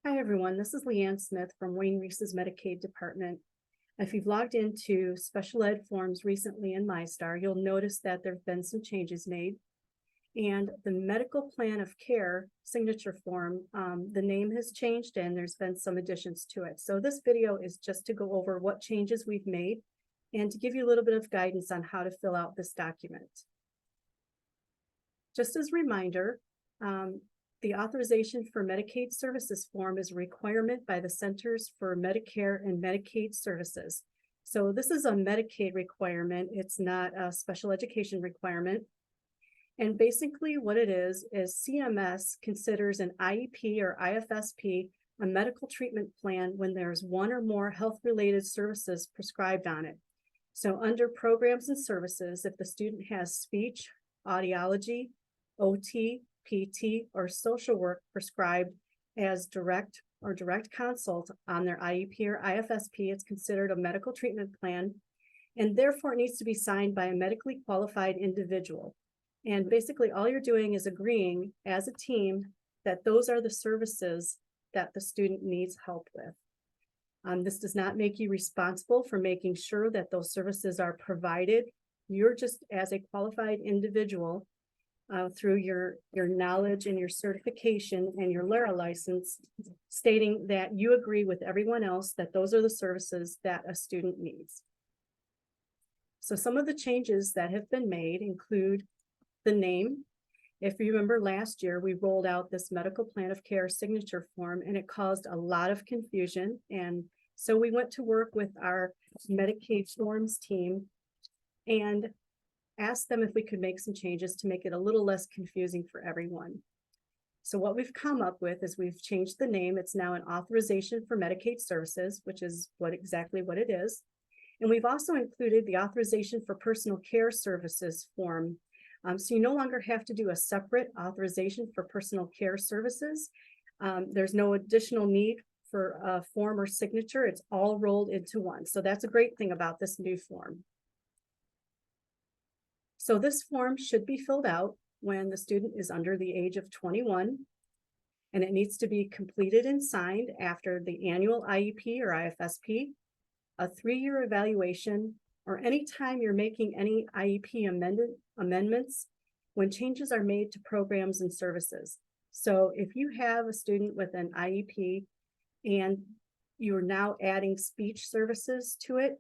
Hi, everyone. This is Leanne Smith from Wayne Reese's Medicaid Department. If you've logged into special ed forms recently in MyStar, you'll notice that there have been some changes made. And the medical plan of care signature form, the name has changed and there's been some additions to it. So this video is just to go over what changes we've made and to give you a little bit of guidance on how to fill out this document. Just as a reminder, the Authorization for Medicaid Services form is a requirement by the Centers for Medicare and Medicaid Services. So this is a Medicaid requirement. It's not a special education requirement. And basically what it is CMS considers an IEP or IFSP a medical treatment plan when there's one or more health-related services prescribed on it. So under programs and services, if the student has speech, audiology, OT, PT, or social work prescribed as direct consult on their IEP or IFSP, it's considered a medical treatment plan, and therefore it needs to be signed by a medically qualified individual. And basically all you're doing is agreeing as a team that those are the services that the student needs help with. This does not make you responsible for making sure that those services are provided. You're just, as a qualified individual, through your knowledge and your certification and your LARA license, stating that you agree with everyone else that those are the services that a student needs. So some of the changes that have been made include the name. If you remember last year, we rolled out this medical plan of care signature form and it caused a lot of confusion. And so we went to work with our Medicaid forms team and asked them if we could make some changes to make it a little less confusing for everyone. So what we've come up with is we've changed the name. It's now an Authorization for Medicaid Services, which is exactly what it is. And we've also included the Authorization for Personal Care Services form. So you no longer have to do a separate authorization for personal care services. There's no additional need for a form or signature. It's all rolled into one. So that's a great thing about this new form. So this form should be filled out when the student is under the age of 21, and it needs to be completed and signed after the annual IEP or IFSP, a 3-year evaluation, or any time you're making any IEP amendments when changes are made to programs and services. So if you have a student with an IEP and you're now adding speech services to it,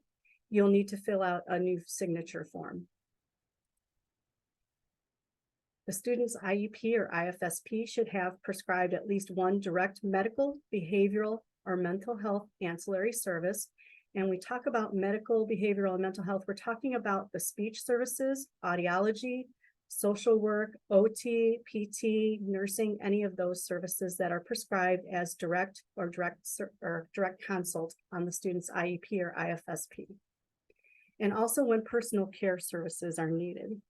you'll need to fill out a new signature form. The student's IEP or IFSP should have prescribed at least one direct medical, behavioral, or mental health ancillary service. And we talk about medical, behavioral, and mental health. We're talking about the speech services, audiology, social work, OT, PT, nursing, any of those services that are prescribed as direct consult on the student's IEP or IFSP. And also when personal care services are needed.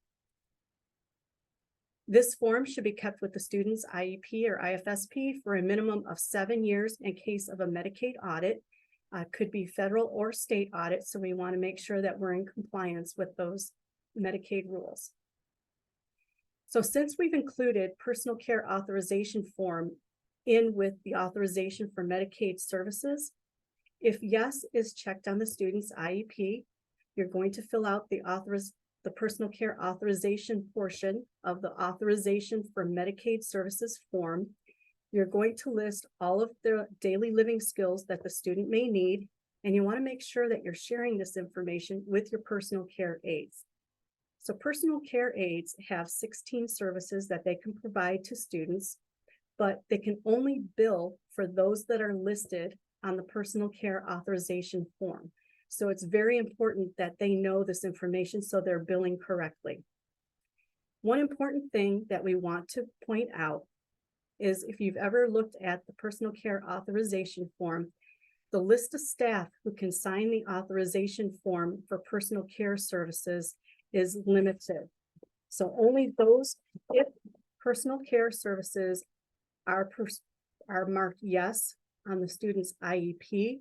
This form should be kept with the student's IEP or IFSP for a minimum of 7 years in case of a Medicaid audit. Could be federal or state audit, so we want to make sure that we're in compliance with those Medicaid rules. So since we've included personal care authorization form in with the Authorization for Medicaid Services, if yes is checked on the student's IEP, you're going to fill out the personal care authorization portion of the Authorization for Medicaid Services form. You're going to list all of the daily living skills that the student may need, and you want to make sure that you're sharing this information with your personal care aides. So personal care aides have 16 services that they can provide to students, but they can only bill for those that are listed on the personal care authorization form. So it's very important that they know this information so they're billing correctly. One important thing that we want to point out is if you've ever looked at the personal care authorization form, the list of staff who can sign the authorization form for personal care services is limited. So only those, if personal care services are marked yes on the student's IEP,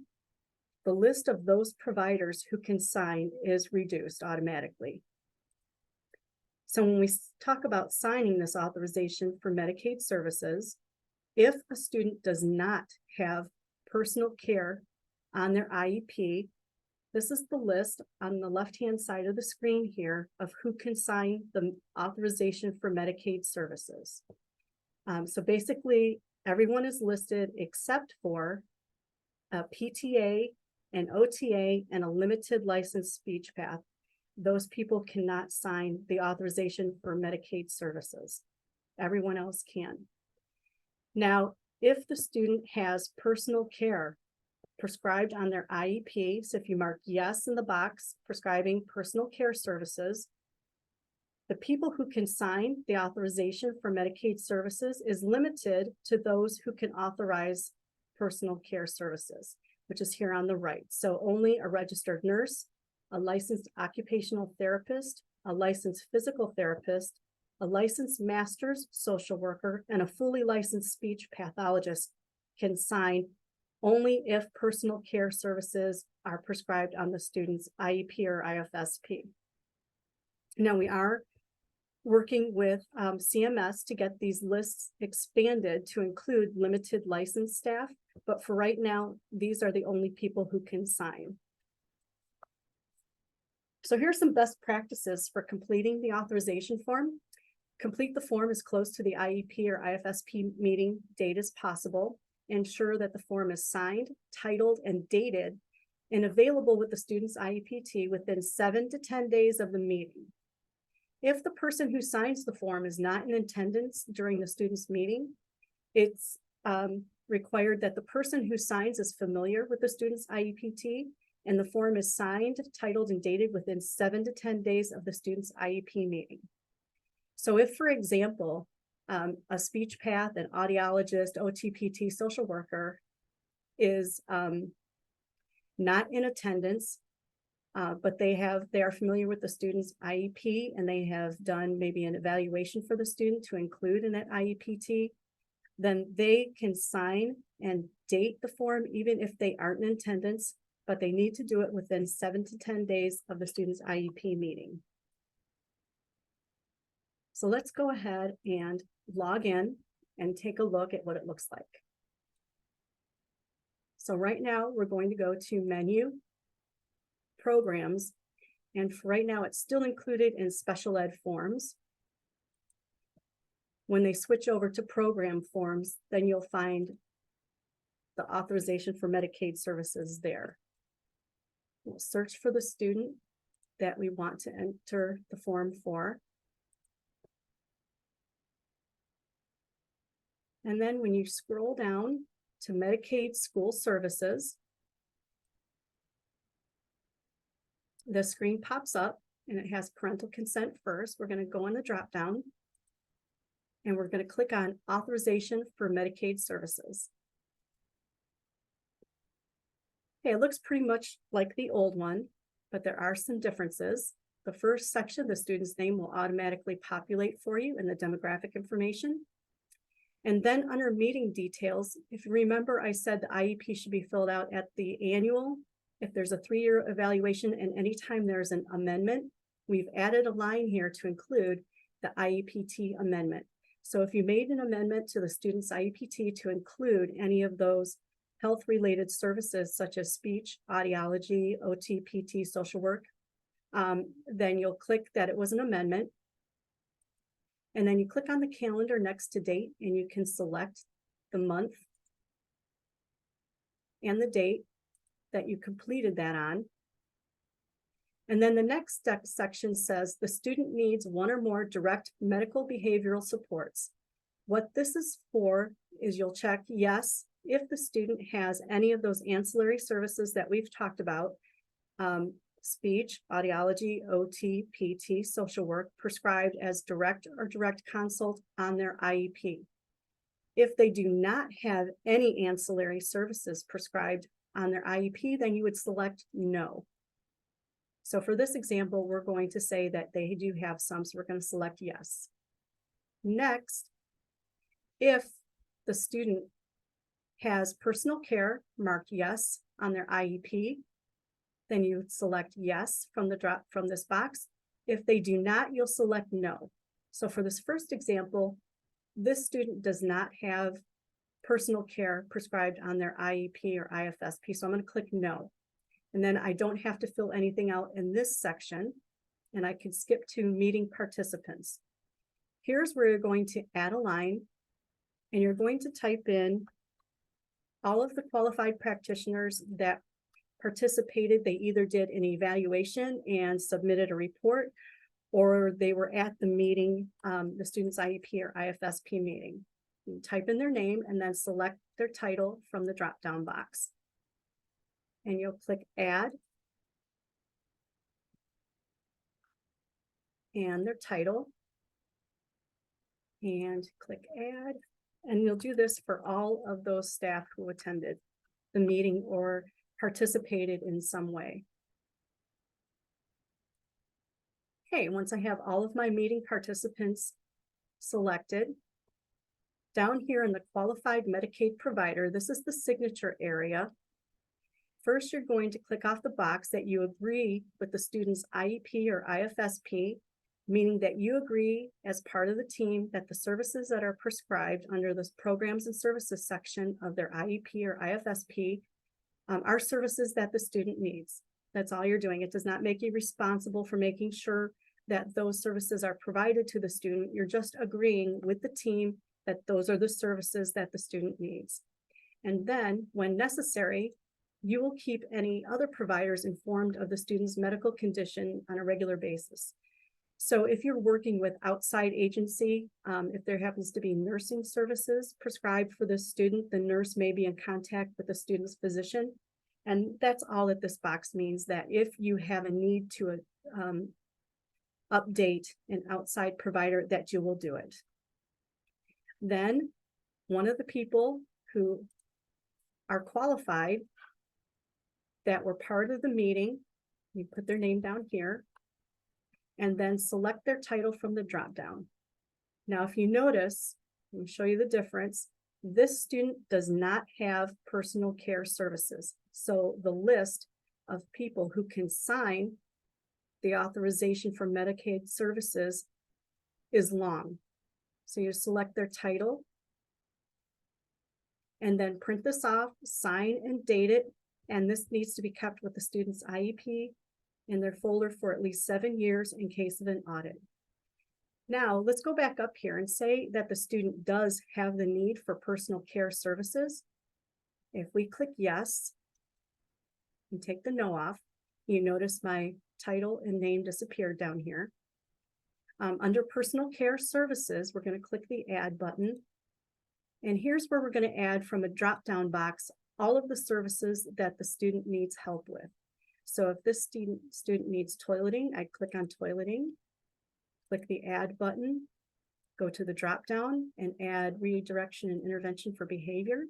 the list of those providers who can sign is reduced automatically. So when we talk about signing this authorization for Medicaid services, if a student does not have personal care on their IEP, this is the list on the left-hand side of the screen here of who can sign the authorization for Medicaid services. So basically, everyone is listed except for a PTA, an OTA, and a limited licensed speech path. Those people cannot sign the authorization for Medicaid services. Everyone else can. Now, if the student has personal care prescribed on their IEP, so if you mark yes in the box, prescribing personal care services, the people who can sign the authorization for Medicaid services is limited to those who can authorize personal care services, which is here on the right. So only a registered nurse, a licensed occupational therapist, a licensed physical therapist, a licensed master's social worker, and a fully licensed speech pathologist can sign only if personal care services are prescribed on the student's IEP or IFSP. Now, we are working with CMS to get these lists expanded to include limited licensed staff, but for right now, these are the only people who can sign. So here's some best practices for completing the authorization form. Complete the form as close to the IEP or IFSP meeting date as possible. Ensure that the form is signed, titled, and dated, and available with the student's IEPT within 7 to 10 days of the meeting. If the person who signs the form is not in attendance during the student's meeting, it's required that the person who signs is familiar with the student's IEPT, and the form is signed, titled, and dated within 7 to 10 days of the student's IEP meeting. So if, for example, a speech path, an audiologist, OTPT, social worker is not in attendance, but they are familiar with the student's IEP and they have done maybe an evaluation for the student to include in that IEPT, then they can sign and date the form even if they aren't in attendance, but they need to do it within 7 to 10 days of the student's IEP meeting. So let's go ahead and log in and take a look at what it looks like. So right now we're going to go to menu, programs, and for right now it's still included in special ed forms. When they switch over to program forms, then you'll find the authorization for Medicaid services there. We'll search for the student that we want to enter the form for. And then when you scroll down to Medicaid School Services, the screen pops up and it has parental consent first. We're going to go in the drop down and we're going to click on Authorization for Medicaid Services. Okay, it looks pretty much like the old one, but there are some differences. The first section, the student's name, will automatically populate for you in the demographic information. And then under meeting details, if you remember, I said the IEP should be filled out at the annual. If there's a 3-year evaluation and anytime there's an amendment, we've added a line here to include the IEPT amendment. So if you made an amendment to the student's IEPT to include any of those health-related services such as speech, audiology, OT, PT, social work, then you'll click that it was an amendment. And then you click on the calendar next to date and you can select the month and the date that you completed that on. And then the next section says the student needs one or more direct medical behavioral supports. What this is for is you'll check yes if the student has any of those ancillary services that we've talked about, speech, audiology, OT, PT, social work, prescribed as direct or direct consult on their IEP. If they do not have any ancillary services prescribed on their IEP, then you would select no. So for this example, we're going to say that they do have some, so we're going to select yes. Next, if the student has personal care marked yes on their IEP, then you select yes from this box. If they do not, you'll select no. So for this first example, this student does not have personal care prescribed on their IEP or IFSP. So I'm going to click no. And then I don't have to fill anything out in this section. And I can skip to meeting participants. Here's where you're going to add a line, and you're going to type in all of the qualified practitioners that participated. They either did an evaluation and submitted a report, or they were at the meeting, the student's IEP or IFSP meeting. You type in their name and then select their title from the drop-down box. And you'll click add and their title and click add. And you'll do this for all of those staff who attended the meeting or participated in some way. Okay, once I have all of my meeting participants selected, down here in the qualified Medicaid provider, this is the signature area. First, you're going to click off the box that you agree with the student's IEP or IFSP, meaning that you agree as part of the team that the services that are prescribed under the programs and services section of their IEP or IFSP are services that the student needs. That's all you're doing. It does not make you responsible for making sure that those services are provided to the student. You're just agreeing with the team that those are the services that the student needs. And then, when necessary, you will keep any other providers informed of the student's medical condition on a regular basis. So if you're working with outside agency, if there happens to be nursing services prescribed for this student, the nurse may be in contact with the student's physician. And that's all that this box means, that if you have a need to update an outside provider, that you will do it. Then one of the people who are qualified that were part of the meeting, you put their name down here, and then select their title from the drop-down. Now, if you notice, let me show you the difference. This student does not have personal care services. So the list of people who can sign the authorization for Medicaid services is long. So you select their title and then print this off, sign and date it. And this needs to be kept with the student's IEP in their folder for at least 7 years in case of an audit. Now, let's go back up here and say that the student does have the need for personal care services. If we click yes and take the no off, you notice my title and name disappeared down here. Under personal care services, we're going to click the add button. And here's where we're going to add from a drop-down box all of the services that the student needs help with. So if this student needs toileting, I click on toileting, click the add button, go to the drop-down and add redirection and intervention for behavior.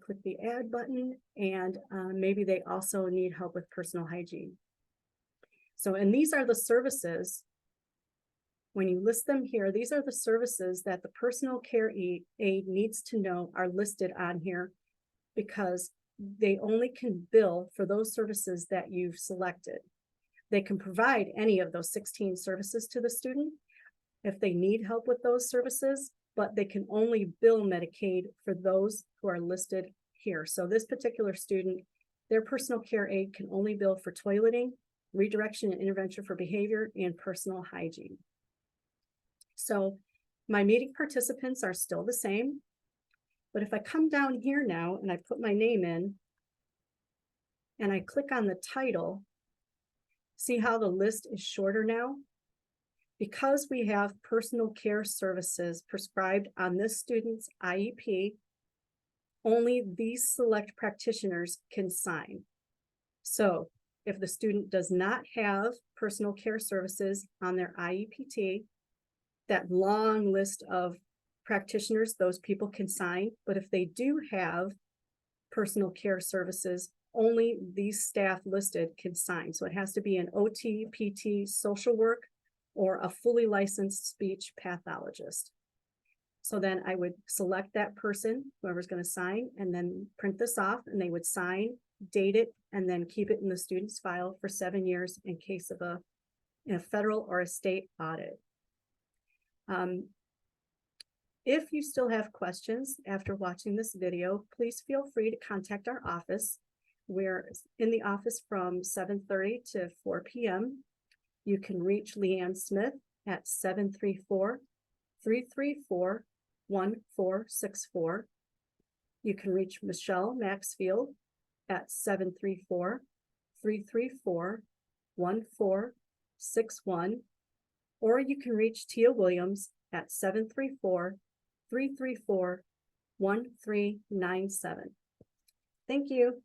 Click the add button, and maybe they also need help with personal hygiene. So, and these are the services, when you list them here, these are the services that the personal care aide needs to know are listed on here, because they only can bill for those services that you've selected. They can provide any of those 16 services to the student if they need help with those services, but they can only bill Medicaid for those who are listed here. So this particular student, their personal care aide can only bill for toileting, redirection and intervention for behavior, and personal hygiene. So my meeting participants are still the same, but if I come down here now and I put my name in and I click on the title, see how the list is shorter now? Because we have personal care services prescribed on this student's IEP, only these select practitioners can sign. So if the student does not have personal care services on their IEPT, that long list of practitioners, those people can sign. But if they do have personal care services, only these staff listed can sign. So it has to be an OT, PT, social work, or a fully licensed speech pathologist. So then I would select that person, whoever's going to sign, and then print this off, and they would sign, date it, and then keep it in the student's file for 7 years in case of a federal or a state audit. If you still have questions after watching this video, please feel free to contact our office. We're in the office from 7:30 to 4 p.m. You can reach Leanne Smith at 734-334-1464. You can reach Michelle Maxfield at 734-334-1461. Or you can reach Tia Williams at 734-334-1397. Thank you.